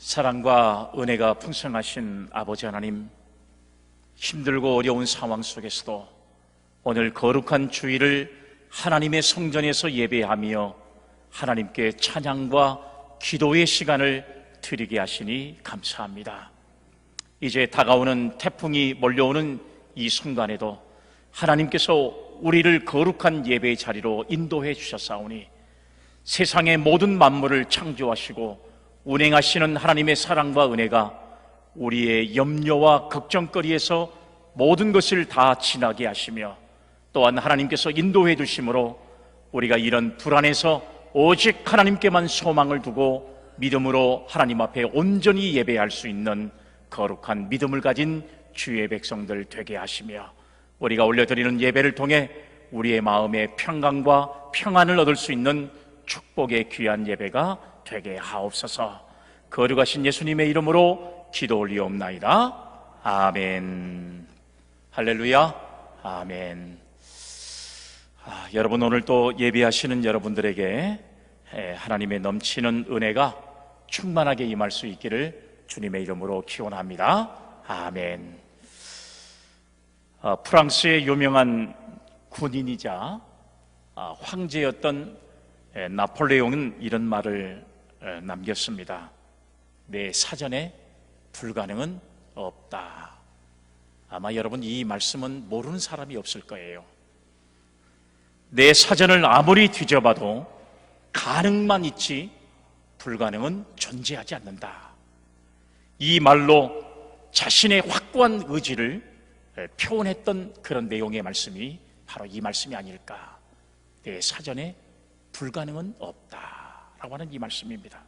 사랑과 은혜가 풍성하신 아버지 하나님, 힘들고 어려운 상황 속에서도 오늘 거룩한 주일을 하나님의 성전에서 예배하며 하나님께 찬양과 기도의 시간을 드리게 하시니 감사합니다. 이제 다가오는 태풍이 몰려오는 이 순간에도 하나님께서 우리를 거룩한 예배의 자리로 인도해 주셨사오니 세상의 모든 만물을 창조하시고 운행하시는 하나님의 사랑과 은혜가 우리의 염려와 걱정거리에서 모든 것을 다 지나게 하시며, 또한 하나님께서 인도해 주심으로 우리가 이런 불안에서 오직 하나님께만 소망을 두고 믿음으로 하나님 앞에 온전히 예배할 수 있는 거룩한 믿음을 가진 주의 백성들 되게 하시며, 우리가 올려드리는 예배를 통해 우리의 마음의 평강과 평안을 얻을 수 있는 축복의 귀한 예배가 되게 하옵소서. 거룩하신 예수님의 이름으로 기도 올리옵나이다. 아멘. 할렐루야. 아멘. 여러분, 오늘 또 예배하시는 여러분들에게 하나님의 넘치는 은혜가 충만하게 임할 수 있기를 주님의 이름으로 기원합니다. 아멘. 프랑스의 유명한 군인이자 황제였던 나폴레옹은 이런 말을 남겼습니다. 내 사전에 불가능은 없다. 아마 여러분 이 말씀은 모르는 사람이 없을 거예요. 내 사전을 아무리 뒤져봐도 가능만 있지 불가능은 존재하지 않는다. 이 말로 자신의 확고한 의지를 표현했던 그런 내용의 말씀이 바로 이 말씀이 아닐까. 내 사전에 불가능은 없다라고 하는 이 말씀입니다.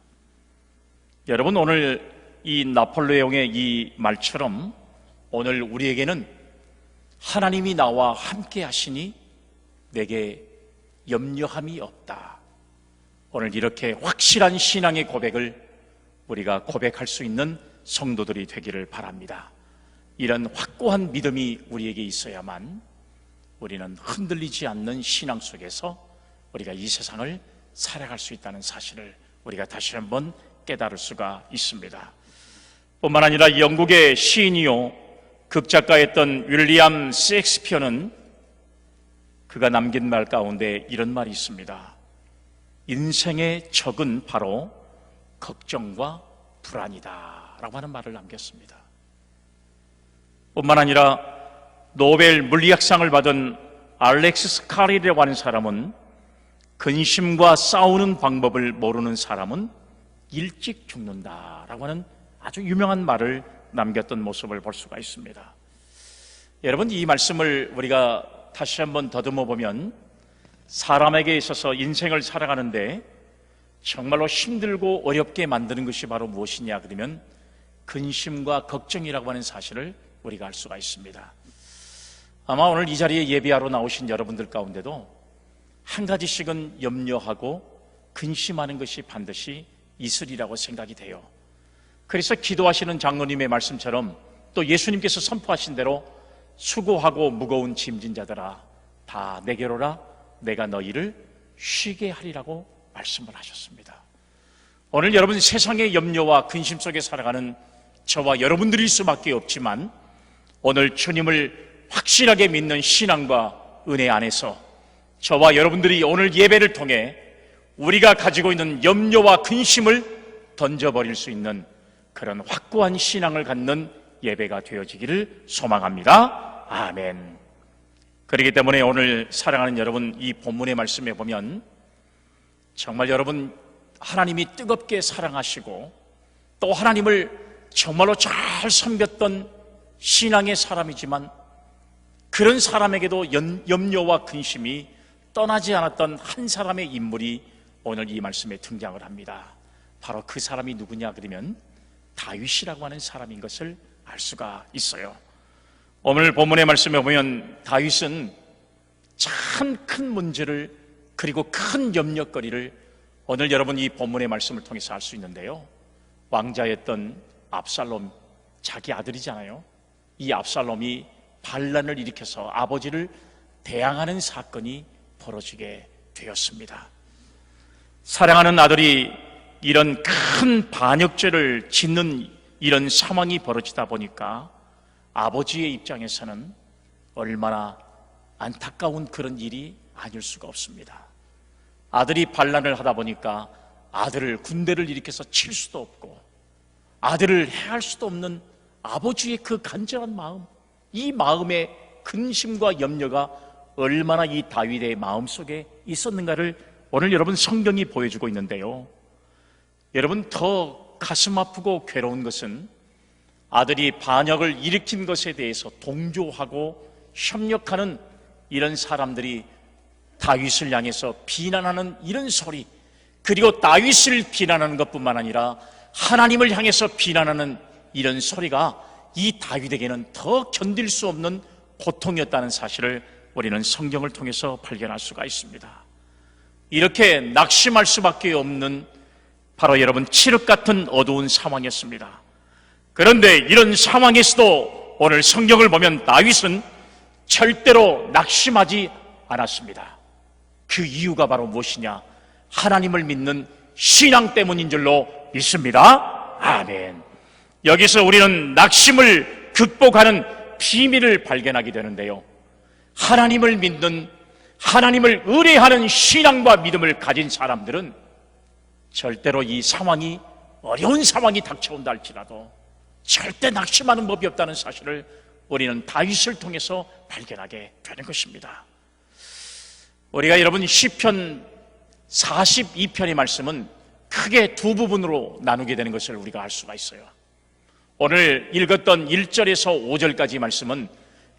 여러분, 오늘 이 나폴레옹의 이 말처럼 오늘 우리에게는 하나님이 나와 함께 하시니 내게 염려함이 없다. 오늘 이렇게 확실한 신앙의 고백을 우리가 고백할 수 있는 성도들이 되기를 바랍니다. 이런 확고한 믿음이 우리에게 있어야만 우리는 흔들리지 않는 신앙 속에서 우리가 이 세상을 살아갈 수 있다는 사실을 우리가 다시 한번 깨달을 수가 있습니다. 뿐만 아니라 영국의 시인이요 극작가였던 윌리엄 셰익스피어는 그가 남긴 말 가운데 이런 말이 있습니다. 인생의 적은 바로 걱정과 불안이다 라고 하는 말을 남겼습니다. 뿐만 아니라 노벨 물리학상을 받은 알렉시스 카릴이라고 하는 사람은 근심과 싸우는 방법을 모르는 사람은 일찍 죽는다라고 하는 아주 유명한 말을 남겼던 모습을 볼 수가 있습니다. 여러분, 이 말씀을 우리가 다시 한번 더듬어 보면 사람에게 있어서 인생을 살아가는데 정말로 힘들고 어렵게 만드는 것이 바로 무엇이냐 그러면 근심과 걱정이라고 하는 사실을 우리가 알 수가 있습니다. 아마 오늘 이 자리에 예배하러 나오신 여러분들 가운데도 한 가지씩은 염려하고 근심하는 것이 반드시 있으리라고 생각이 돼요. 그래서 기도하시는 장로님의 말씀처럼 또 예수님께서 선포하신 대로 수고하고 무거운 짐진 자들아 다 내게로 오라 내가 너희를 쉬게 하리라고 말씀을 하셨습니다. 오늘 여러분, 세상의 염려와 근심 속에 살아가는 저와 여러분들일 수밖에 없지만 오늘 주님을 확실하게 믿는 신앙과 은혜 안에서 저와 여러분들이 오늘 예배를 통해 우리가 가지고 있는 염려와 근심을 던져버릴 수 있는 그런 확고한 신앙을 갖는 예배가 되어지기를 소망합니다. 아멘. 그렇기 때문에 오늘 사랑하는 여러분, 이 본문의 말씀에 보면 정말 여러분 하나님이 뜨겁게 사랑하시고 또 하나님을 정말로 잘 섬겼던 신앙의 사람이지만 그런 사람에게도 염려와 근심이 떠나지 않았던 한 사람의 인물이 오늘 이 말씀에 등장을 합니다. 바로 그 사람이 누구냐 그러면 다윗이라고 하는 사람인 것을 알 수가 있어요. 오늘 본문의 말씀에 보면 다윗은 참 큰 문제를 그리고 큰 염려거리를 오늘 여러분 이 본문의 말씀을 통해서 알 수 있는데요. 왕자였던 압살롬, 자기 아들이잖아요. 이 압살롬이 반란을 일으켜서 아버지를 대항하는 사건이 벌어지게 되었습니다. 사랑하는 아들이 이런 큰 반역죄를 짓는 이런 상황이 벌어지다 보니까 아버지의 입장에서는 얼마나 안타까운 그런 일이 아닐 수가 없습니다. 아들이 반란을 하다 보니까 아들을 군대를 일으켜서 칠 수도 없고 아들을 해할 수도 없는 아버지의 그 간절한 마음, 이 마음의 근심과 염려가 얼마나 이 다윗의 마음속에 있었는가를 오늘 여러분 성경이 보여주고 있는데요, 여러분 더 가슴 아프고 괴로운 것은 아들이 반역을 일으킨 것에 대해서 동조하고 협력하는 이런 사람들이 다윗을 향해서 비난하는 이런 소리, 그리고 다윗을 비난하는 것뿐만 아니라 하나님을 향해서 비난하는 이런 소리가 이 다윗에게는 더 견딜 수 없는 고통이었다는 사실을 우리는 성경을 통해서 발견할 수가 있습니다. 이렇게 낙심할 수밖에 없는 바로 여러분 칠흑 같은 어두운 상황이었습니다. 그런데 이런 상황에서도 오늘 성경을 보면 다윗은 절대로 낙심하지 않았습니다. 그 이유가 바로 무엇이냐? 하나님을 믿는 신앙 때문인 줄로 믿습니다. 아멘. 여기서 우리는 낙심을 극복하는 비밀을 발견하게 되는데요, 하나님을 믿는, 하나님을 의뢰하는 신앙과 믿음을 가진 사람들은 절대로 이 상황이, 어려운 상황이 닥쳐온다 할지라도 절대 낙심하는 법이 없다는 사실을 우리는 다윗을 통해서 발견하게 되는 것입니다. 우리가 여러분 시편 42편의 말씀은 크게 두 부분으로 나누게 되는 것을 우리가 알 수가 있어요. 오늘 읽었던 1절에서 5절까지 말씀은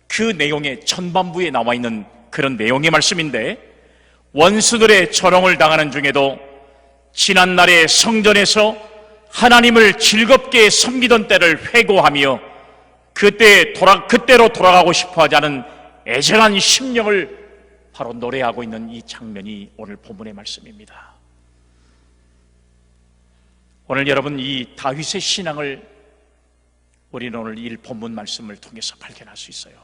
그 내용의 전반부에 나와 있는 그런 내용의 말씀인데, 원수들의 조롱을 당하는 중에도 지난날의 성전에서 하나님을 즐겁게 섬기던 때를 회고하며 그때로 돌아가고 싶어하지 않은 애절한 심령을 바로 노래하고 있는 이 장면이 오늘 본문의 말씀입니다. 오늘 여러분 이 다윗의 신앙을 우리는 오늘 이 본문 말씀을 통해서 발견할 수 있어요.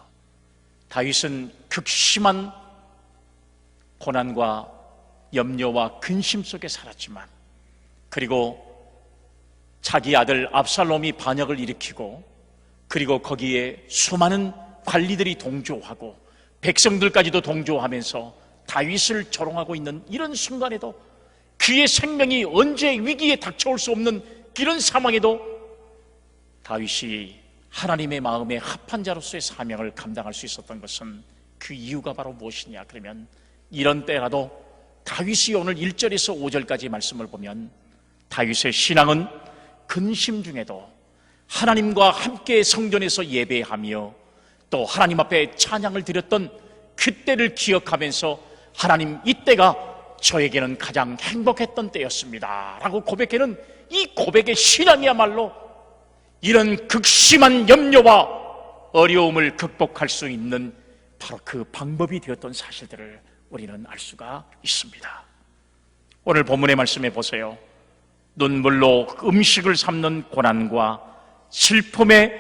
다윗은 극심한 고난과 염려와 근심 속에 살았지만, 그리고 자기 아들 압살롬이 반역을 일으키고, 그리고 거기에 수많은 관리들이 동조하고 백성들까지도 동조하면서 다윗을 조롱하고 있는 이런 순간에도, 그의 생명이 언제 위기에 닥쳐올 수 없는 이런 상황에도 다윗이 하나님의 마음에 합한 자로서의 사명을 감당할 수 있었던 것은 그 이유가 바로 무엇이냐? 그러면 이런 때라도 다윗이 오늘 1절에서 5절까지 말씀을 보면 다윗의 신앙은 근심 중에도 하나님과 함께 성전에서 예배하며 또 하나님 앞에 찬양을 드렸던 그때를 기억하면서 하나님, 이때가 저에게는 가장 행복했던 때였습니다 라고 고백하는 이 고백의 신앙이야말로 이런 극심한 염려와 어려움을 극복할 수 있는 바로 그 방법이 되었던 사실들을 우리는 알 수가 있습니다. 오늘 본문의 말씀에 보세요. 눈물로 음식을 삼는 고난과 슬픔의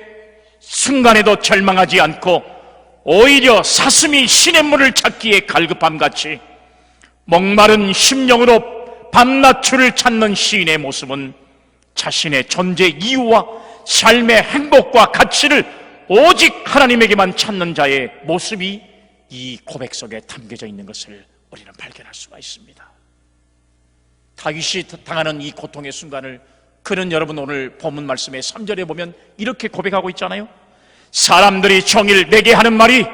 순간에도 절망하지 않고 오히려 사슴이 시냇물을 찾기에 갈급함같이 목마른 심령으로 밤낮추를 찾는 시인의 모습은 자신의 존재 이유와 삶의 행복과 가치를 오직 하나님에게만 찾는 자의 모습이 이 고백 속에 담겨져 있는 것을 우리는 발견할 수가 있습니다. 다윗이 당하는 이 고통의 순간을 그는 여러분 오늘 본문 말씀의 3절에 보면 이렇게 고백하고 있잖아요. 사람들이 종일 내게 하는 말이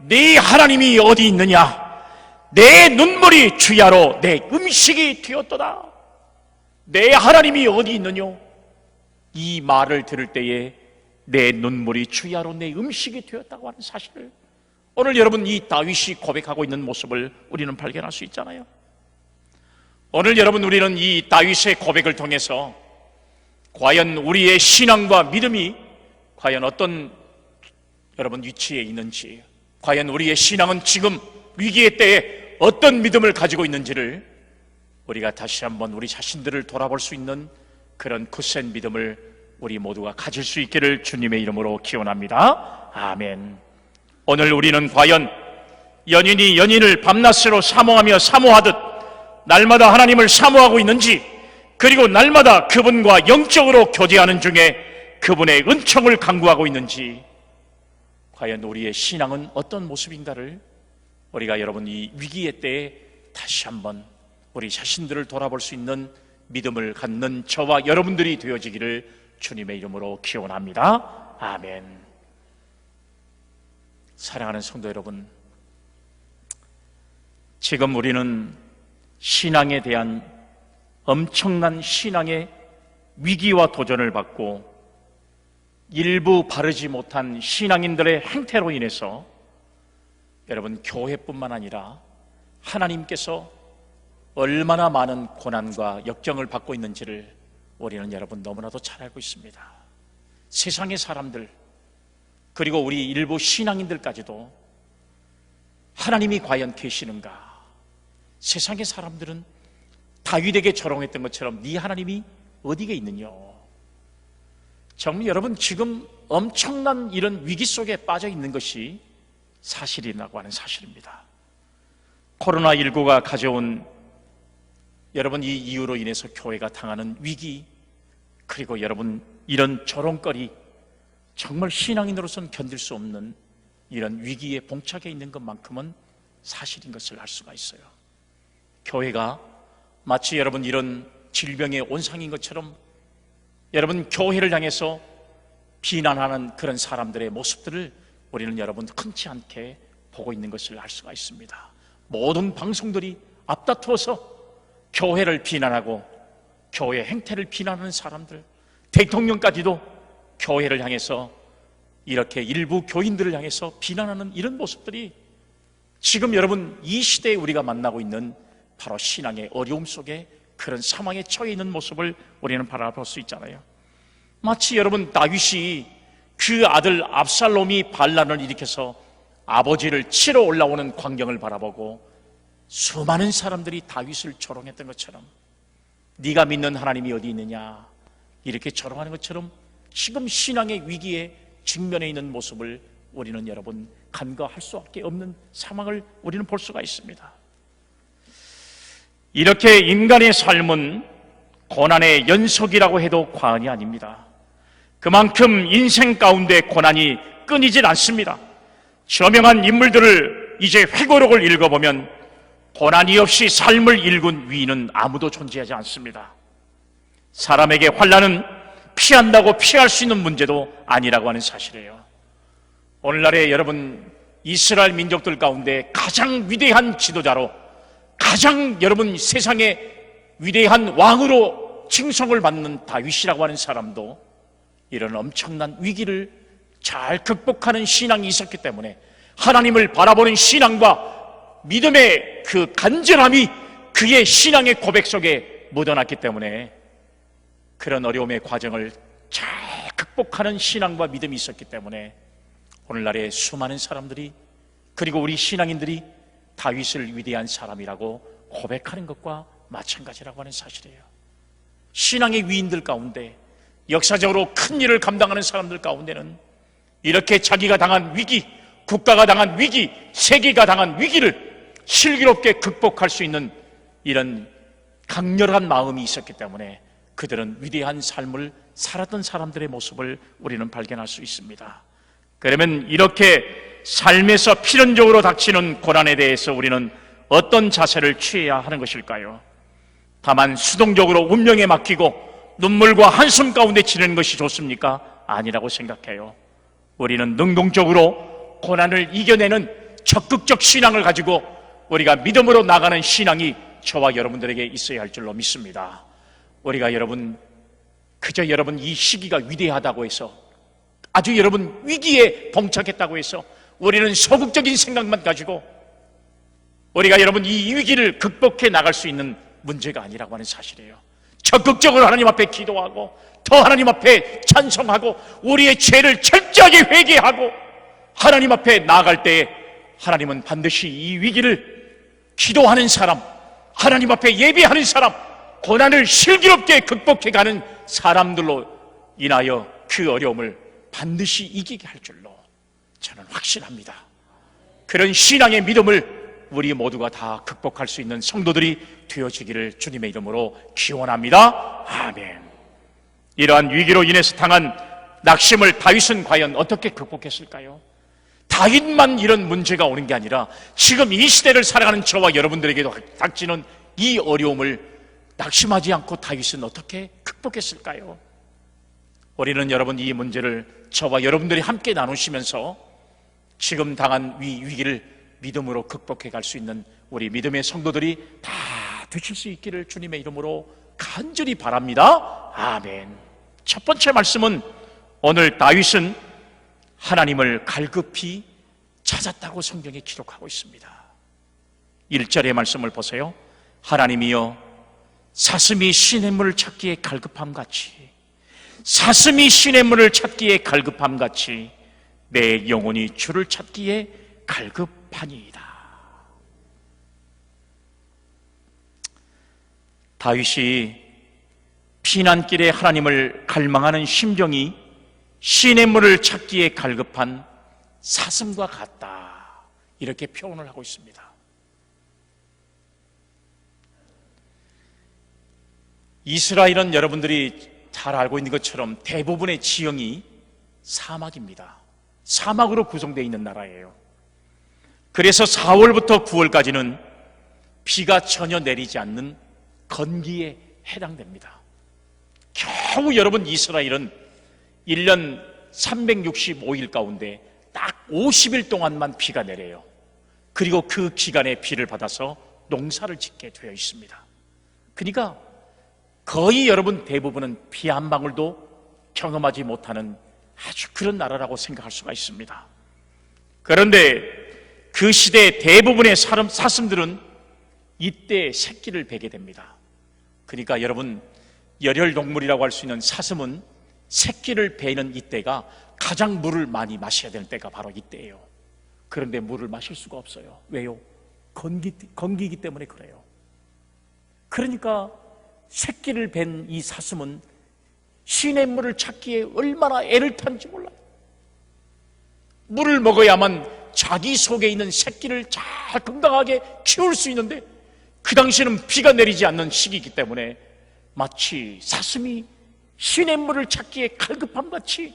네 하나님이 어디 있느냐? 내 눈물이 주야로 내 음식이 되었도다. 내 하나님이 어디 있느냐? 이 말을 들을 때에 내 눈물이 주야로 내 음식이 되었다고 하는 사실을 오늘 여러분 이 다윗이 고백하고 있는 모습을 우리는 발견할 수 있잖아요. 오늘 여러분 우리는 이 다윗의 고백을 통해서 과연 우리의 신앙과 믿음이 과연 어떤 여러분 위치에 있는지, 과연 우리의 신앙은 지금 위기의 때에 어떤 믿음을 가지고 있는지를 우리가 다시 한번 우리 자신들을 돌아볼 수 있는 그런 굳센 믿음을 우리 모두가 가질 수 있기를 주님의 이름으로 기원합니다. 아멘. 오늘 우리는 과연 연인이 연인을 밤낮으로 사모하며 사모하듯 날마다 하나님을 사모하고 있는지, 그리고 날마다 그분과 영적으로 교제하는 중에 그분의 은총을 간구하고 있는지, 과연 우리의 신앙은 어떤 모습인가를 우리가 여러분 이 위기의 때에 다시 한번 우리 자신들을 돌아볼 수 있는 믿음을 갖는 저와 여러분들이 되어지기를 주님의 이름으로 기원합니다. 아멘. 사랑하는 성도 여러분, 지금 우리는 신앙에 대한 엄청난 신앙의 위기와 도전을 받고 일부 바르지 못한 신앙인들의 행태로 인해서 여러분 교회뿐만 아니라 하나님께서 얼마나 많은 고난과 역경을 받고 있는지를 우리는 여러분 너무나도 잘 알고 있습니다. 세상의 사람들, 그리고 우리 일부 신앙인들까지도 하나님이 과연 계시는가? 세상의 사람들은 다윗에게 조롱했던 것처럼 네 하나님이 어디에 있느냐? 정말 여러분 지금 엄청난 이런 위기 속에 빠져 있는 것이 사실이라고 하는 사실입니다. 코로나19가 가져온 여러분 이 이유로 인해서 교회가 당하는 위기, 그리고 여러분 이런 조롱거리, 정말 신앙인으로서는 견딜 수 없는 이런 위기에 봉착해 있는 것만큼은 사실인 것을 알 수가 있어요. 교회가 마치 여러분 이런 질병의 온상인 것처럼 여러분 교회를 향해서 비난하는 그런 사람들의 모습들을 우리는 여러분 흔치 않게 보고 있는 것을 알 수가 있습니다. 모든 방송들이 앞다투어서 교회를 비난하고 교회 행태를 비난하는 사람들, 대통령까지도 교회를 향해서 이렇게 일부 교인들을 향해서 비난하는 이런 모습들이 지금 여러분 이 시대에 우리가 만나고 있는 바로 신앙의 어려움 속에 그런 상황에 처해 있는 모습을 우리는 바라볼 수 있잖아요. 마치 여러분 다윗이 그 아들 압살롬이 반란을 일으켜서 아버지를 치러 올라오는 광경을 바라보고 수많은 사람들이 다윗을 조롱했던 것처럼, 네가 믿는 하나님이 어디 있느냐 이렇게 조롱하는 것처럼 지금 신앙의 위기에 직면해 있는 모습을 우리는 여러분 간과할 수밖에 없는 상황을 우리는 볼 수가 있습니다. 이렇게 인간의 삶은 고난의 연속이라고 해도 과언이 아닙니다. 그만큼 인생 가운데 고난이 끊이질 않습니다. 저명한 인물들을 이제 회고록을 읽어보면 고난이 없이 삶을 일군 위인은 아무도 존재하지 않습니다. 사람에게 환난은 피한다고 피할 수 있는 문제도 아니라고 하는 사실이에요. 오늘날에 여러분 이스라엘 민족들 가운데 가장 위대한 지도자로, 가장 여러분 세상의 위대한 왕으로 칭송을 받는 다윗이라고 하는 사람도 이런 엄청난 위기를 잘 극복하는 신앙이 있었기 때문에 하나님을 바라보는 신앙과 믿음의 그 간절함이 그의 신앙의 고백 속에 묻어났기 때문에 그런 어려움의 과정을 잘 극복하는 신앙과 믿음이 있었기 때문에 오늘날의 수많은 사람들이, 그리고 우리 신앙인들이 다윗을 위대한 사람이라고 고백하는 것과 마찬가지라고 하는 사실이에요. 신앙의 위인들 가운데, 역사적으로 큰 일을 감당하는 사람들 가운데는 이렇게 자기가 당한 위기, 국가가 당한 위기, 세계가 당한 위기를 슬기롭게 극복할 수 있는 이런 강렬한 마음이 있었기 때문에 그들은 위대한 삶을 살았던 사람들의 모습을 우리는 발견할 수 있습니다. 그러면 이렇게 삶에서 필연적으로 닥치는 고난에 대해서 우리는 어떤 자세를 취해야 하는 것일까요? 다만 수동적으로 운명에 맡기고 눈물과 한숨 가운데 지내는 것이 좋습니까? 아니라고 생각해요. 우리는 능동적으로 고난을 이겨내는 적극적 신앙을 가지고 우리가 믿음으로 나가는 신앙이 저와 여러분들에게 있어야 할 줄로 믿습니다. 우리가 여러분 그저 여러분 이 시기가 위대하다고 해서, 아주 여러분 위기에 봉착했다고 해서 우리는 소극적인 생각만 가지고 우리가 여러분 이 위기를 극복해 나갈 수 있는 문제가 아니라고 하는 사실이에요. 적극적으로 하나님 앞에 기도하고 더 하나님 앞에 찬송하고 우리의 죄를 철저하게 회개하고 하나님 앞에 나아갈 때에 하나님은 반드시 이 위기를 기도하는 사람, 하나님 앞에 예배하는 사람, 고난을 슬기롭게 극복해가는 사람들로 인하여 그 어려움을 반드시 이기게 할 줄로 저는 확신합니다. 그런 신앙의 믿음을 우리 모두가 다 극복할 수 있는 성도들이 되어지기를 주님의 이름으로 기원합니다. 아멘. 이러한 위기로 인해서 당한 낙심을 다윗은 과연 어떻게 극복했을까요? 다윗만 이런 문제가 오는 게 아니라 지금 이 시대를 살아가는 저와 여러분들에게도 닥치는 이 어려움을 낙심하지 않고 다윗은 어떻게 극복했을까요? 우리는 여러분 이 문제를 저와 여러분들이 함께 나누시면서 지금 당한 위기를 믿음으로 극복해 갈 수 있는 우리 믿음의 성도들이 다 되실 수 있기를 주님의 이름으로 간절히 바랍니다. 아멘. 첫 번째 말씀은 오늘 다윗은 하나님을 갈급히 찾았다고 성경에 기록하고 있습니다. 1절의 말씀을 보세요. 하나님이여 사슴이 시냇물을 찾기에 갈급함같이 사슴이 시냇물을 찾기에 갈급함같이 내 영혼이 주를 찾기에 갈급하니이다. 다윗이 피난길에 하나님을 갈망하는 심정이 시냇물을 찾기에 갈급한 사슴과 같다, 이렇게 표현을 하고 있습니다. 이스라엘은 여러분들이 잘 알고 있는 것처럼 대부분의 지형이 사막입니다. 사막으로 구성되어 있는 나라예요. 그래서 4월부터 9월까지는 비가 전혀 내리지 않는 건기에 해당됩니다. 겨우 여러분 이스라엘은 1년 365일 가운데 딱 50일 동안만 비가 내려요. 그리고 그 기간에 비를 받아서 농사를 짓게 되어 있습니다. 그러니까 거의 여러분 대부분은 비 한 방울도 경험하지 못하는 아주 그런 나라라고 생각할 수가 있습니다. 그런데 그 시대 대부분의 사슴들은 이때 새끼를 베게 됩니다. 그러니까 여러분 열혈동물이라고 할 수 있는 사슴은 새끼를 베는 이때가 가장 물을 많이 마셔야 되는 때가 바로 이때예요. 그런데 물을 마실 수가 없어요. 왜요? 건기이기 때문에 그래요. 그러니까 새끼를 벤 이 사슴은 시냇물을 찾기에 얼마나 애를 탄지 몰라요. 물을 먹어야만 자기 속에 있는 새끼를 잘 건강하게 키울 수 있는데 그 당시에는 비가 내리지 않는 시기이기 때문에 마치 사슴이 시냇물을 찾기에 갈급함같이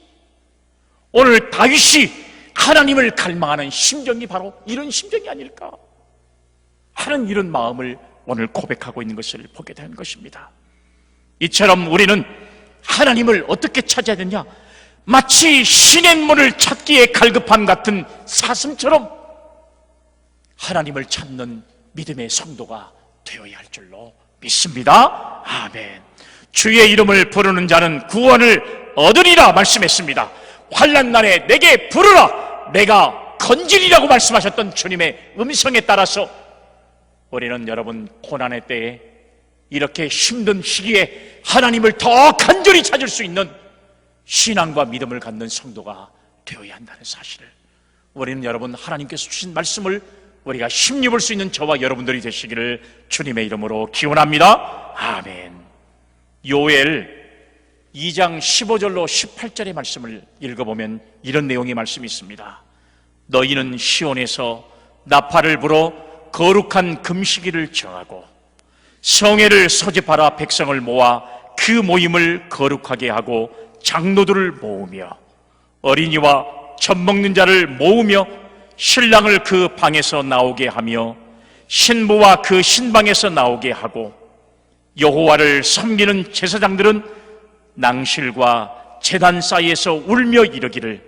오늘 다윗이 하나님을 갈망하는 심정이 바로 이런 심정이 아닐까 하는 이런 마음을 오늘 고백하고 있는 것을 보게 되는 것입니다. 이처럼 우리는 하나님을 어떻게 찾아야 되냐? 마치 시냇물을 찾기에 갈급함 같은 사슴처럼 하나님을 찾는 믿음의 성도가 되어야 할 줄로 믿습니다. 아멘. 주의 이름을 부르는 자는 구원을 얻으리라 말씀했습니다. 환난 날에 내게 부르라 내가 건지리라고 말씀하셨던 주님의 음성에 따라서 우리는 여러분 고난의 때에 이렇게 힘든 시기에 하나님을 더 간절히 찾을 수 있는 신앙과 믿음을 갖는 성도가 되어야 한다는 사실을 우리는 여러분 하나님께서 주신 말씀을 우리가 힘입을 수 있는 저와 여러분들이 되시기를 주님의 이름으로 기원합니다. 아멘. 요엘 2장 15절로 18절의 말씀을 읽어보면 이런 내용의 말씀이 있습니다. 너희는 시온에서 나팔을 불어 거룩한 금식일을 정하고 성회를 소집하라 백성을 모아 그 모임을 거룩하게 하고 장로들을 모으며 어린이와 젖 먹는 자를 모으며 신랑을 그 방에서 나오게 하며 신부와 그 신방에서 나오게 하고 여호와를 섬기는 제사장들은 낭실과 제단 사이에서 울며 이르기를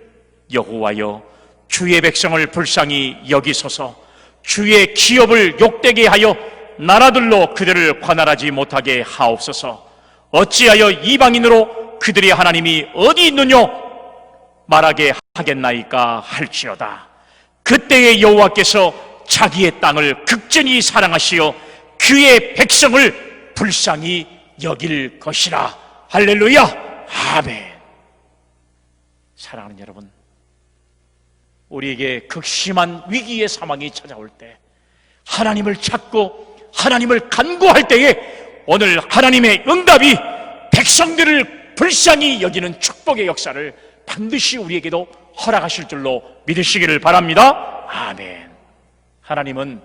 여호와여 주의 백성을 불쌍히 여기소서 주의 기업을 욕되게 하여 나라들로 그들을 관할하지 못하게 하옵소서. 어찌하여 이방인으로 그들의 하나님이 어디 있느냐 말하게 하겠나이까 할지어다. 그때에 여호와께서 자기의 땅을 극진히 사랑하시어 그의 백성을 불쌍히 여길 것이라. 할렐루야. 아멘. 사랑하는 여러분, 우리에게 극심한 위기의 상황이 찾아올 때 하나님을 찾고 하나님을 간구할 때에 오늘 하나님의 응답이 백성들을 불쌍히 여기는 축복의 역사를 반드시 우리에게도 허락하실 줄로 믿으시기를 바랍니다. 아멘. 하나님은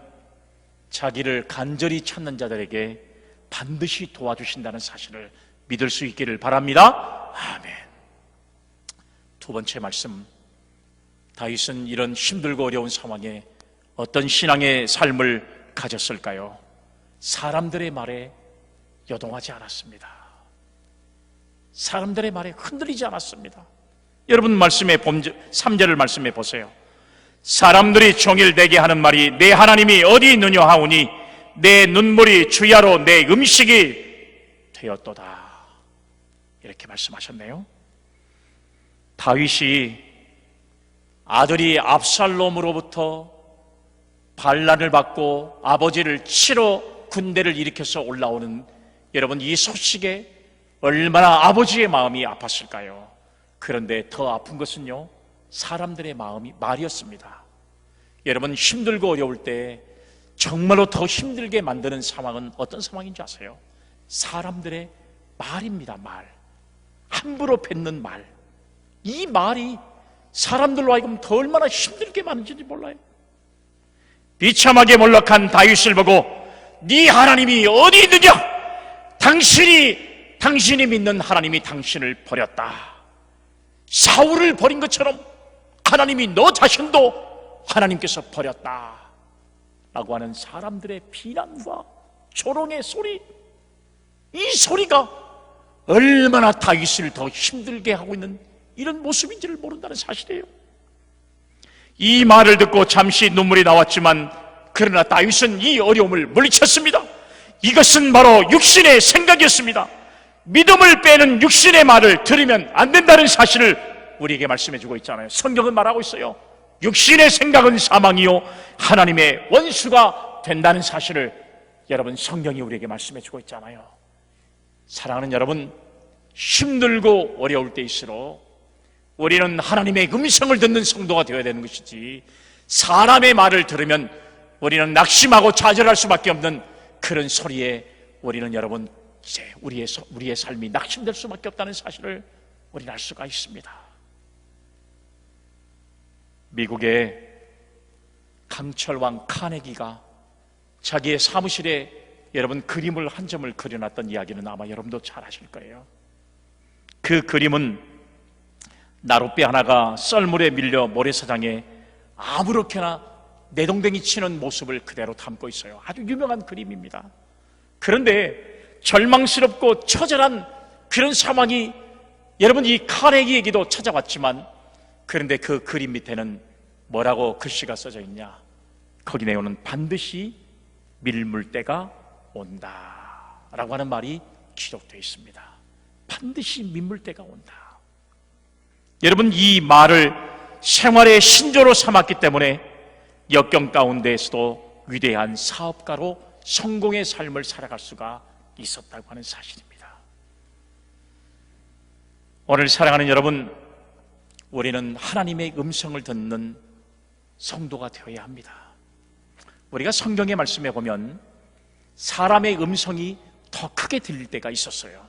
자기를 간절히 찾는 자들에게 반드시 도와주신다는 사실을 믿을 수 있기를 바랍니다. 아멘. 두 번째 말씀, 다윗은 이런 힘들고 어려운 상황에 어떤 신앙의 삶을 가졌을까요? 사람들의 말에 여동하지 않았습니다. 사람들의 말에 흔들리지 않았습니다. 여러분 말씀의 3절을 말씀해 보세요. 사람들이 종일 내게 하는 말이 내 하나님이 어디 있느냐 하오니 내 눈물이 주야로 내 음식이 되었도다. 이렇게 말씀하셨네요. 다윗이 아들이 압살롬으로부터 반란을 받고 아버지를 치러 군대를 일으켜서 올라오는 여러분 이 소식에 얼마나 아버지의 마음이 아팠을까요? 그런데 더 아픈 것은요, 사람들의 말이었습니다. 여러분 힘들고 어려울 때 정말로 더 힘들게 만드는 상황은 어떤 상황인지 아세요? 사람들의 말입니다. 말, 함부로 뱉는 말. 이 말이 사람들로 하여금 더 얼마나 힘들게 만드는지 몰라요. 비참하게 몰락한 다윗을 보고 네 하나님이 어디 있느냐? 당신이 믿는 하나님이 당신을 버렸다. 사울을 버린 것처럼 하나님이 너 자신도 하나님께서 버렸다 라고 하는 사람들의 비난과 조롱의 소리, 이 소리가 얼마나 다윗을 더 힘들게 하고 있는 이런 모습인지를 모른다는 사실이에요. 이 말을 듣고 잠시 눈물이 나왔지만 그러나 다윗은 이 어려움을 물리쳤습니다. 이것은 바로 육신의 생각이었습니다. 믿음을 빼는 육신의 말을 들으면 안 된다는 사실을 우리에게 말씀해 주고 있잖아요. 성경은 말하고 있어요. 육신의 생각은 사망이요 하나님의 원수가 된다는 사실을 여러분 성경이 우리에게 말씀해 주고 있잖아요. 사랑하는 여러분, 힘들고 어려울 때일수록 우리는 하나님의 음성을 듣는 성도가 되어야 되는 것이지, 사람의 말을 들으면 우리는 낙심하고 좌절할 수밖에 없는 그런 소리에 우리는 여러분 이제 우리의 삶이 낙심될 수밖에 없다는 사실을 우리는 알 수가 있습니다. 미국의 강철왕 카네기가 자기의 사무실에 여러분 그림을 한 점을 그려놨던 이야기는 아마 여러분도 잘 아실 거예요. 그 그림은 나룻배 하나가 썰물에 밀려 모래사장에 아무렇게나 내동댕이 치는 모습을 그대로 담고 있어요. 아주 유명한 그림입니다. 그런데 절망스럽고 처절한 그런 상황이 여러분 이 카네기에게도 찾아왔지만, 그런데 그 그림 밑에는 뭐라고 글씨가 써져 있냐? 거기 내용은 반드시 밀물 때가 온다 라고 하는 말이 기록되어 있습니다. 반드시 밀물 때가 온다. 여러분 이 말을 생활의 신조로 삼았기 때문에 역경 가운데에서도 위대한 사업가로 성공의 삶을 살아갈 수가 있었다고 하는 사실입니다. 오늘 사랑하는 여러분, 우리는 하나님의 음성을 듣는 성도가 되어야 합니다. 우리가 성경의 말씀에 보면 사람의 음성이 더 크게 들릴 때가 있었어요.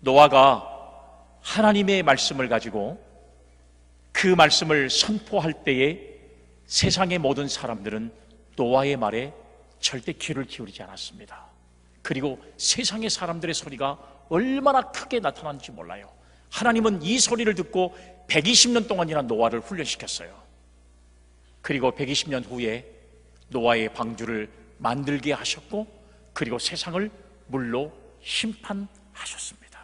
노아가 하나님의 말씀을 가지고 그 말씀을 선포할 때에 세상의 모든 사람들은 노아의 말에 절대 귀를 기울이지 않았습니다. 그리고 세상의 사람들의 소리가 얼마나 크게 나타나는지 몰라요. 하나님은 이 소리를 듣고 120년 동안이나 노아를 훈련시켰어요. 그리고 120년 후에 노아의 방주를 만들게 하셨고, 그리고 세상을 물로 심판하셨습니다.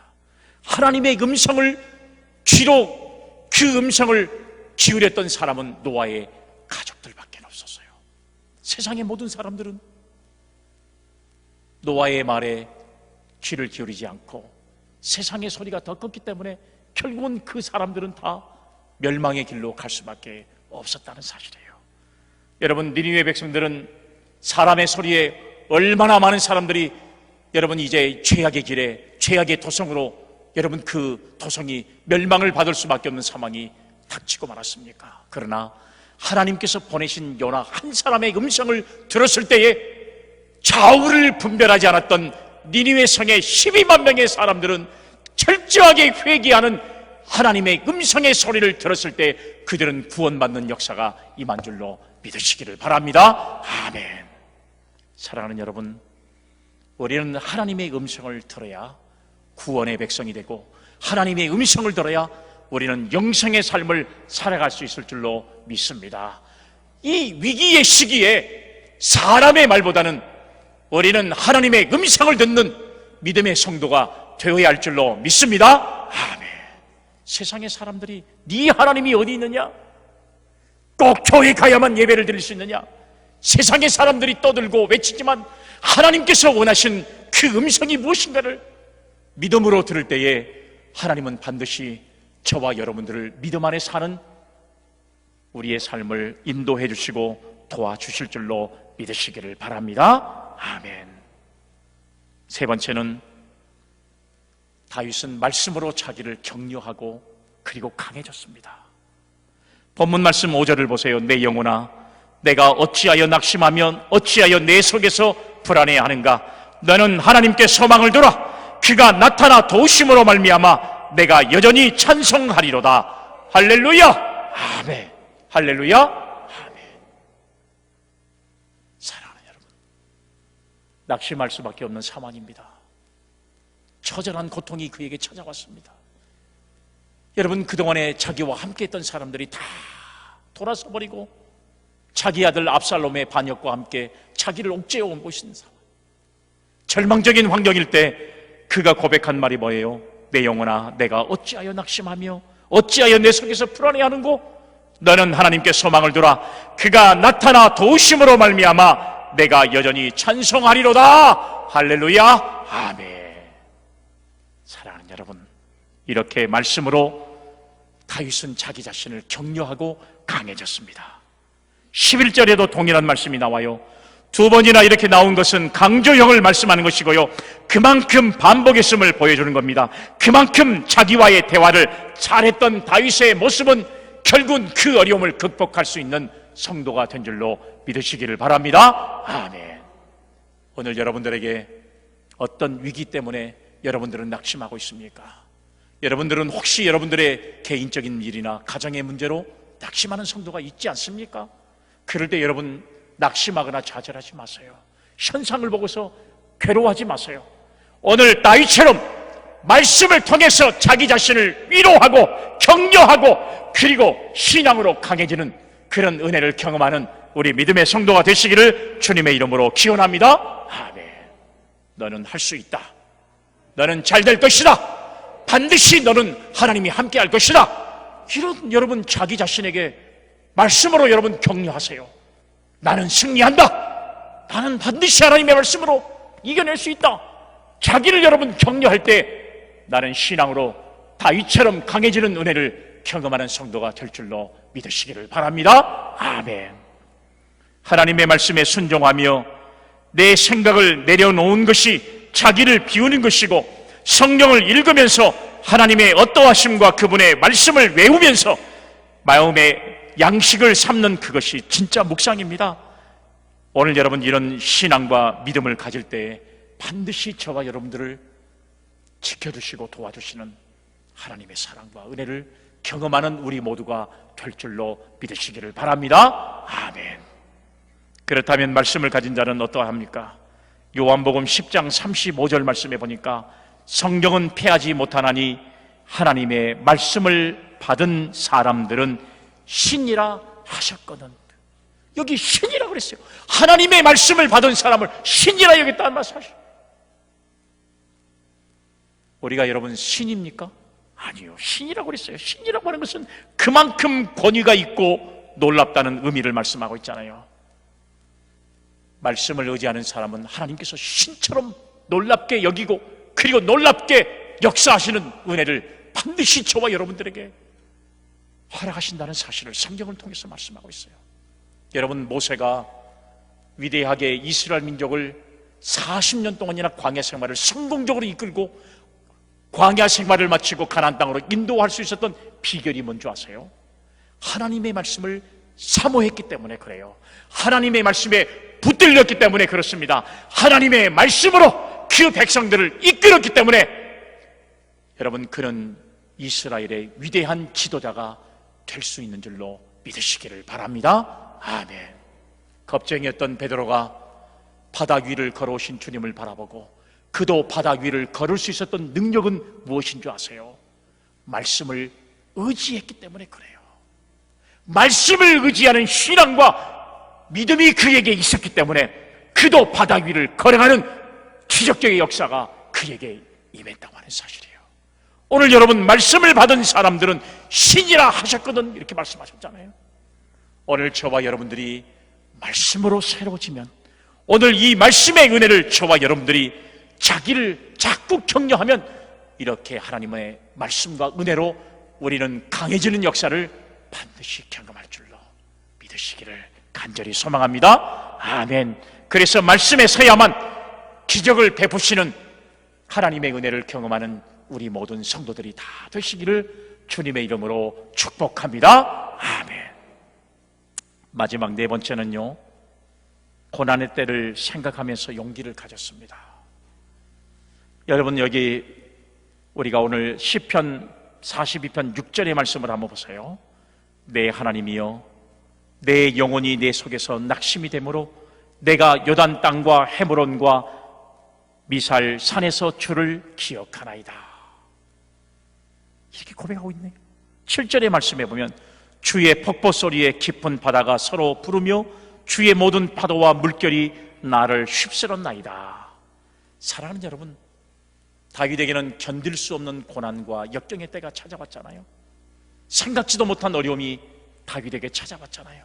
하나님의 음성을 귀로 그 음성을 기울였던 사람은 노아의 가족들밖에 없었어요. 세상의 모든 사람들은 노아의 말에 귀를 기울이지 않고 세상의 소리가 더 컸기 때문에 결국은 그 사람들은 다 멸망의 길로 갈 수밖에 없었다는 사실이에요. 여러분, 니느웨 백성들은 사람의 소리에 얼마나 많은 사람들이 여러분 이제 죄악의 길에 죄악의 도성으로 여러분 그 도성이 멸망을 받을 수밖에 없는 상황이 닥치고 말았습니까? 그러나 하나님께서 보내신 요나 한 사람의 음성을 들었을 때에 좌우를 분별하지 않았던 니느웨 성의 12만 명의 사람들은 철저하게 회개하는 하나님의 음성의 소리를 들었을 때 그들은 구원받는 역사가 임한 줄로 믿으시기를 바랍니다. 아멘. 사랑하는 여러분, 우리는 하나님의 음성을 들어야 구원의 백성이 되고, 하나님의 음성을 들어야 우리는 영생의 삶을 살아갈 수 있을 줄로 믿습니다. 이 위기의 시기에 사람의 말보다는 우리는 하나님의 음성을 듣는 믿음의 성도가 되어야 할 줄로 믿습니다. 아멘. 세상의 사람들이 네 하나님이 어디 있느냐? 꼭 교회 가야만 예배를 드릴 수 있느냐? 세상의 사람들이 떠들고 외치지만 하나님께서 원하신 그 음성이 무엇인가를 믿음으로 들을 때에 하나님은 반드시 저와 여러분들을 믿음 안에 사는 우리의 삶을 인도해 주시고 도와주실 줄로 믿으시기를 바랍니다. 아멘. 세 번째는 다윗은 말씀으로 자기를 격려하고 그리고 강해졌습니다. 본문 말씀 5절을 보세요. 내 영혼아, 내가 어찌하여 낙심하면 어찌하여 내 속에서 불안해하는가? 너는 하나님께 소망을 두라. 그가 나타나 도우심으로 말미암아 내가 여전히 찬송하리로다. 할렐루야. 아멘. 할렐루야. 아멘. 사랑하는 여러분, 낙심할 수밖에 없는 상황입니다. 처절한 고통이 그에게 찾아왔습니다. 여러분, 그동안에 자기와 함께했던 사람들이 다 돌아서 버리고 자기 아들 압살롬의 반역과 함께 자기를 옥죄어 온 것인 상황, 절망적인 환경일 때 그가 고백한 말이 뭐예요? 내 영혼아, 내가 어찌하여 낙심하며 어찌하여 내 속에서 불안해하는고? 너는 하나님께 소망을 두라. 그가 나타나 도우심으로 말미암아 내가 여전히 찬송하리로다. 할렐루야. 아멘. 사랑하는 여러분, 이렇게 말씀으로 다윗은 자기 자신을 격려하고 강해졌습니다. 11절에도 동일한 말씀이 나와요. 두 번이나 이렇게 나온 것은 강조형을 말씀하는 것이고요, 그만큼 반복했음을 보여주는 겁니다. 그만큼 자기와의 대화를 잘했던 다윗의 모습은 결국은 그 어려움을 극복할 수 있는 성도가 된 줄로 믿으시기를 바랍니다. 아멘. 오늘 여러분들에게 어떤 위기 때문에 여러분들은 낙심하고 있습니까? 여러분들은 혹시 여러분들의 개인적인 일이나 가정의 문제로 낙심하는 성도가 있지 않습니까? 그럴 때 여러분 낙심하거나 좌절하지 마세요. 현상을 보고서 괴로워하지 마세요. 오늘 다윗처럼 말씀을 통해서 자기 자신을 위로하고 격려하고 그리고 신앙으로 강해지는 그런 은혜를 경험하는 우리 믿음의 성도가 되시기를 주님의 이름으로 기원합니다. 아멘. 너는 할 수 있다. 너는 잘 될 것이다. 반드시 너는 하나님이 함께 할 것이다. 이런 여러분 자기 자신에게 말씀으로 여러분 격려하세요. 나는 승리한다. 나는 반드시 하나님의 말씀으로 이겨낼 수 있다. 자기를 여러분 격려할 때 나는 신앙으로 다윗처럼 강해지는 은혜를 경험하는 성도가 될 줄로 믿으시기를 바랍니다. 아멘. 하나님의 말씀에 순종하며 내 생각을 내려놓은 것이 자기를 비우는 것이고, 성경을 읽으면서 하나님의 어떠하심과 그분의 말씀을 외우면서 마음의 양식을 삼는 그것이 진짜 묵상입니다. 오늘 여러분 이런 신앙과 믿음을 가질 때 반드시 저와 여러분들을 지켜주시고 도와주시는 하나님의 사랑과 은혜를 경험하는 우리 모두가 될 줄로 믿으시기를 바랍니다. 아멘. 그렇다면 말씀을 가진 자는 어떠합니까? 요한복음 10장 35절 말씀에 보니까 성경은 패하지 못하나니 하나님의 말씀을 받은 사람들은 신이라 하셨거든. 여기 신이라 그랬어요. 하나님의 말씀을 받은 사람을 신이라 여겼다는 말씀하시죠. 우리가 여러분 신입니까? 아니요, 신이라고 그랬어요. 신이라고 하는 것은 그만큼 권위가 있고 놀랍다는 의미를 말씀하고 있잖아요. 말씀을 의지하는 사람은 하나님께서 신처럼 놀랍게 여기고 그리고 놀랍게 역사하시는 은혜를 반드시 저와 여러분들에게 허락하신다는 사실을 성경을 통해서 말씀하고 있어요. 여러분, 모세가 위대하게 이스라엘 민족을 40년 동안이나 광야 생활을 성공적으로 이끌고 광야 생활을 마치고 가나안 땅으로 인도할 수 있었던 비결이 뭔지 아세요? 하나님의 말씀을 사모했기 때문에 그래요. 하나님의 말씀에 붙들렸기 때문에 그렇습니다. 하나님의 말씀으로 그 백성들을 이끌었기 때문에 여러분, 그는 이스라엘의 위대한 지도자가 될 수 있는 줄로 믿으시기를 바랍니다. 아멘. 겁쟁이였던 베드로가 바다 위를 걸어오신 주님을 바라보고 그도 바다 위를 걸을 수 있었던 능력은 무엇인 줄 아세요? 말씀을 의지했기 때문에 그래요. 말씀을 의지하는 신앙과 믿음이 그에게 있었기 때문에 그도 바다 위를 걸어가는 기적적인 역사가 그에게 임했다고 하는 사실이에요. 오늘 여러분 말씀을 받은 사람들은 신이라 하셨거든 이렇게 말씀하셨잖아요. 오늘 저와 여러분들이 말씀으로 새로워지면, 오늘 이 말씀의 은혜를 저와 여러분들이 자기를 자꾸 격려하면 이렇게 하나님의 말씀과 은혜로 우리는 강해지는 역사를 반드시 경험할 줄로 믿으시기를 간절히 소망합니다. 아멘. 그래서 말씀에 서야만 기적을 베푸시는 하나님의 은혜를 경험하는 우리 모든 성도들이 다 되시기를 주님의 이름으로 축복합니다. 아멘. 마지막 네 번째는요, 고난의 때를 생각하면서 용기를 가졌습니다. 여러분, 여기 우리가 오늘 시편 42편 6절의 말씀을 한번 보세요. 내 하나님이여, 내 영혼이 내 속에서 낙심이 되므로 내가 요단 땅과 헤므론과 미살 산에서 주를 기억하나이다. 이렇게 고백하고 있네요. 7절의 말씀에 보면 주의 폭포 소리에 깊은 바다가 서로 부르며 주의 모든 파도와 물결이 나를 휩쓸었나이다. 사랑하는 여러분, 다윗에게는 견딜 수 없는 고난과 역경의 때가 찾아왔잖아요. 생각지도 못한 어려움이 다윗에게 찾아왔잖아요.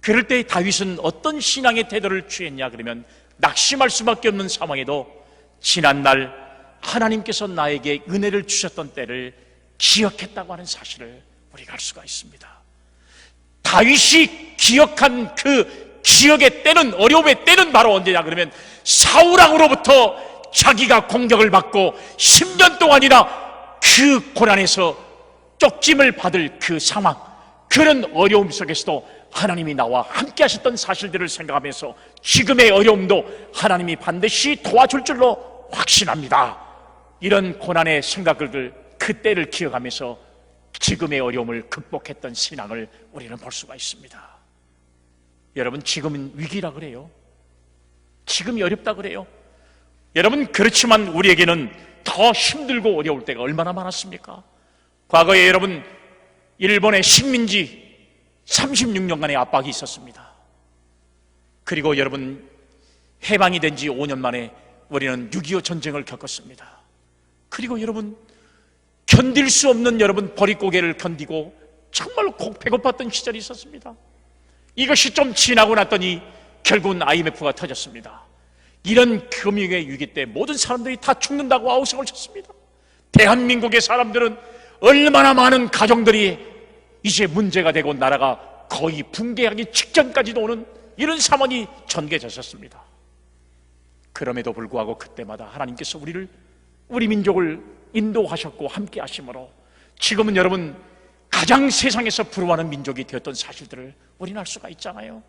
그럴 때 다윗은 어떤 신앙의 태도를 취했냐 그러면, 낙심할 수밖에 없는 상황에도 지난날 하나님께서 나에게 은혜를 주셨던 때를 기억했다고 하는 사실을 우리가 알 수가 있습니다. 다윗이 기억한 그 기억의 때는, 어려움의 때는 바로 언제냐 그러면 사울왕으로부터 자기가 공격을 받고 10년 동안이나 그 고난에서 쪽짐을 받을 그 상황, 그런 어려움 속에서도 하나님이 나와 함께 하셨던 사실들을 생각하면서 지금의 어려움도 하나님이 반드시 도와줄 줄로 확신합니다. 이런 고난의 생각을, 그때를 기억하면서 지금의 어려움을 극복했던 신앙을 우리는 볼 수가 있습니다. 여러분, 지금은 위기라 그래요. 지금이 어렵다 그래요. 여러분, 그렇지만 우리에게는 더 힘들고 어려울 때가 얼마나 많았습니까? 과거에 여러분, 일본의 식민지 36년간의 압박이 있었습니다. 그리고 여러분, 해방이 된 지 5년 만에 우리는 6.25 전쟁을 겪었습니다. 그리고 여러분, 견딜 수 없는 여러분 보릿고개를 견디고 정말 배고팠던 시절이 있었습니다. 이것이 좀 지나고 났더니 결국은 IMF가 터졌습니다. 이런 금융의 위기 때 모든 사람들이 다 죽는다고 아우성을 쳤습니다. 대한민국의 사람들은 얼마나 많은 가정들이 이제 문제가 되고 나라가 거의 붕괴하기 직전까지도 오는 이런 상황이 전개되었습니다. 그럼에도 불구하고 그때마다 하나님께서 우리 민족을 인도하셨고 함께 하심으로 지금은 여러분 가장 세상에서 부러워하는 민족이 되었던 사실들을 우리는 알 수가 있잖아요.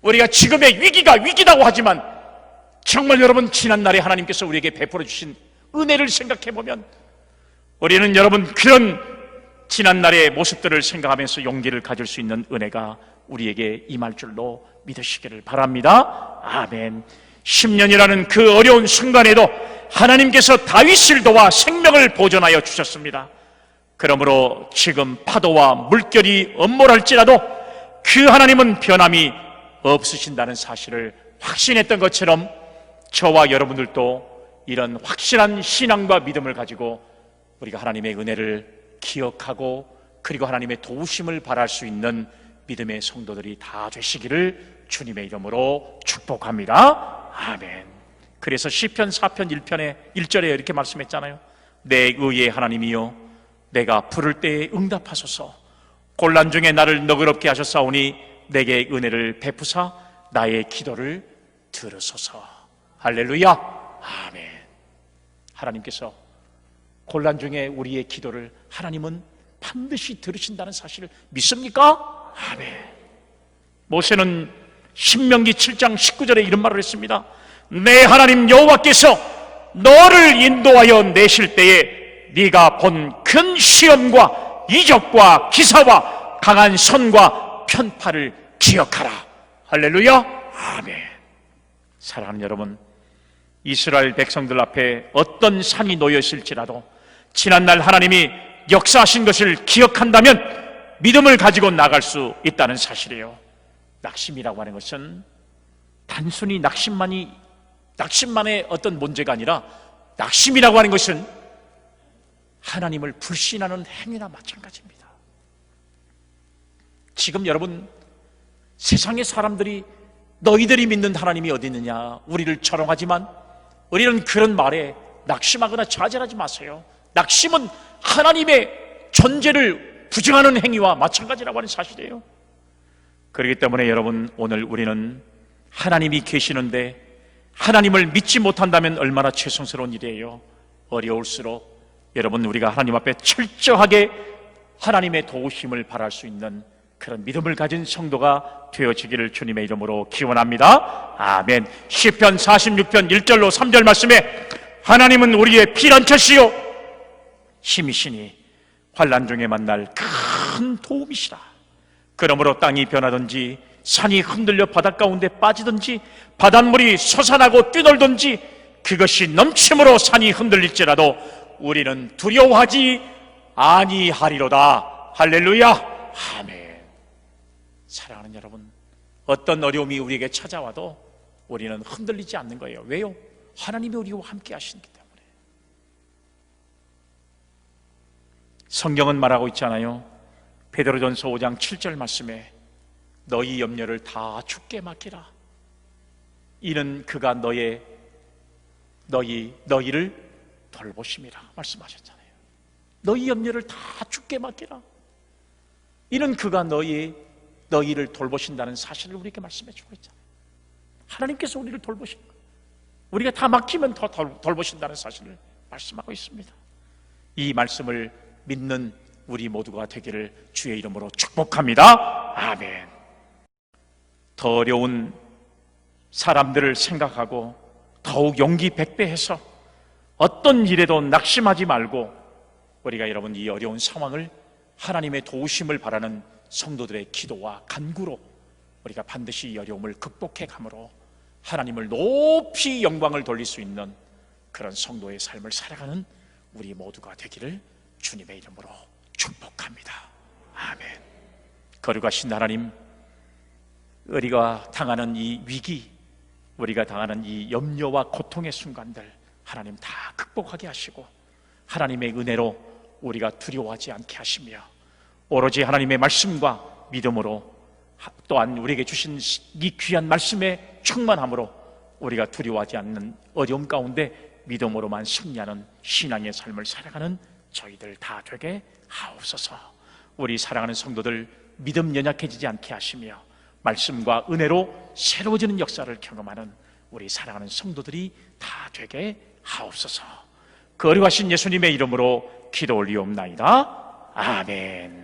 우리가 지금의 위기가 위기다고 하지만 정말 여러분, 지난날에 하나님께서 우리에게 베풀어 주신 은혜를 생각해 보면 우리는 여러분 그런 지난날의 모습들을 생각하면서 용기를 가질 수 있는 은혜가 우리에게 임할 줄로 믿으시기를 바랍니다. 아멘. 10년이라는 그 어려운 순간에도 하나님께서 다윗을 도와 생명을 보존하여 주셨습니다. 그러므로 지금 파도와 물결이 엄몰할지라도 그 하나님은 변함이 없으신다는 사실을 확신했던 것처럼 저와 여러분들도 이런 확실한 신앙과 믿음을 가지고 우리가 하나님의 은혜를 기억하고 그리고 하나님의 도우심을 바랄 수 있는 믿음의 성도들이 다 되시기를 주님의 이름으로 축복합니다. 아멘. 그래서 시편 4편 1절에 이렇게 말씀했잖아요. 내 의의 하나님이여, 내가 부를 때에 응답하소서. 곤란 중에 나를 너그럽게 하셨사오니 내게 은혜를 베푸사 나의 기도를 들으소서. 할렐루야. 아멘. 하나님께서 곤란 중에 우리의 기도를 하나님은 반드시 들으신다는 사실을 믿습니까? 아멘. 모세는 신명기 7장 19절에 이런 말을 했습니다. 내 하나님 여호와께서 너를 인도하여 내실 때에 네가 본 큰 시험과 이적과 기사와 강한 선과 편파를 기억하라. 할렐루야. 아멘. 사랑하는 여러분, 이스라엘 백성들 앞에 어떤 산이 놓여 있을지라도 지난날 하나님이 역사하신 것을 기억한다면 믿음을 가지고 나갈 수 있다는 사실이에요. 낙심이라고 하는 것은 단순히 낙심만의 어떤 문제가 아니라, 낙심이라고 하는 것은 하나님을 불신하는 행위나 마찬가지입니다. 지금 여러분, 세상의 사람들이 너희들이 믿는 하나님이 어디 있느냐, 우리를 조롱하지만 우리는 그런 말에 낙심하거나 좌절하지 마세요. 낙심은 하나님의 존재를 부정하는 행위와 마찬가지라고 하는 사실이에요. 그렇기 때문에 여러분, 오늘 우리는 하나님이 계시는데 하나님을 믿지 못한다면 얼마나 죄송스러운 일이에요. 어려울수록 여러분, 우리가 하나님 앞에 철저하게 하나님의 도우심을 바랄 수 있는 그런 믿음을 가진 성도가 되어지기를 주님의 이름으로 기원합니다. 아멘. 시편 46편 1절로 3절 말씀에 하나님은 우리의 피난처시요 힘이시니 환난 중에 만날 큰 도움이시라. 그러므로 땅이 변하든지 산이 흔들려 바닷 가운데 빠지든지 바닷물이 솟아나고 뛰놀든지 그것이 넘침으로 산이 흔들릴지라도 우리는 두려워하지 아니하리로다. 할렐루야. 아멘. 사랑하는 여러분, 어떤 어려움이 우리에게 찾아와도 우리는 흔들리지 않는 거예요. 왜요? 하나님이 우리와 함께 하시기 때문에. 성경은 말하고 있잖아요. 베드로전서 5장 7절 말씀에 너희 염려를 다 주께 맡기라. 이는 그가 너희를 돌보심이라 말씀하셨잖아요. 너희 염려를 다 주께 맡기라. 이는 그가 너희를 돌보신다는 사실을 우리에게 말씀해 주고 있잖아요. 하나님께서 우리를 돌보신 거예요. 우리가 다 맡기면 더 돌보신다는 사실을 말씀하고 있습니다. 이 말씀을 믿는 우리 모두가 되기를 주의 이름으로 축복합니다. 아멘. 더 어려운 사람들을 생각하고 더욱 용기 백배해서 어떤 일에도 낙심하지 말고 우리가 여러분 이 어려운 상황을 하나님의 도우심을 바라는 성도들의 기도와 간구로 우리가 반드시 이 어려움을 극복해 가므로 하나님을 높이 영광을 돌릴 수 있는 그런 성도의 삶을 살아가는 우리 모두가 되기를 주님의 이름으로 축복합니다. 아멘. 거룩하신 하나님, 우리가 당하는 이 위기, 우리가 당하는 이 염려와 고통의 순간들 하나님 다 극복하게 하시고 하나님의 은혜로 우리가 두려워하지 않게 하시며 오로지 하나님의 말씀과 믿음으로 또한 우리에게 주신 이 귀한 말씀의 충만함으로 우리가 두려워하지 않는 어려움 가운데 믿음으로만 승리하는 신앙의 삶을 살아가는 저희들 다 되게 하옵소서. 우리 사랑하는 성도들 믿음 연약해지지 않게 하시며 말씀과 은혜로 새로워지는 역사를 경험하는 우리 사랑하는 성도들이 다 되게 하옵소서. 거룩하신 예수님의 이름으로 기도 올리옵나이다. 아멘.